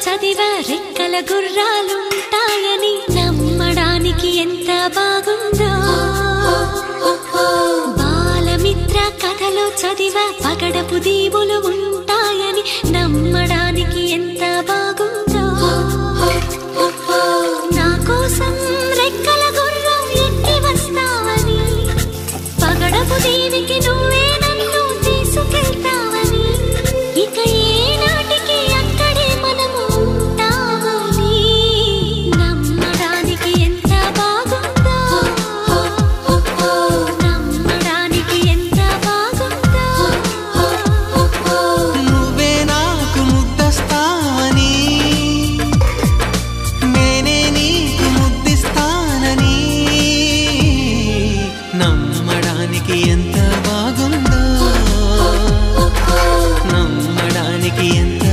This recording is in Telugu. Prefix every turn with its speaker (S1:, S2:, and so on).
S1: చదివా రెక్కల గుర్రాలుంటాయని నమ్మడానికి ఎంత బాగుందో. బాలమిత్ర కథలో చదివా పగడపు దీవులు ఉంటాయని నమ్మడానికి ఎంత బాగుందో. నా కోసం రెక్కల గుర్రం ఎక్కి వస్తావని పగడపు దీవికి నువ్వే నన్ను తీసుకెళ్తావని ఇక ఏనాటికి అక్కడే మనము ఉంటామని నమ్మడానికి ఎంత బాగుందో. నమ్మడానికి ఎంత బాగుందో.
S2: నువ్వే నాకు ముద్దస్తావని నేనే నీకు ముద్దిస్తానని నమ్మడానికి ఎంత బాగుందో. నమ్మడానికి ఎంత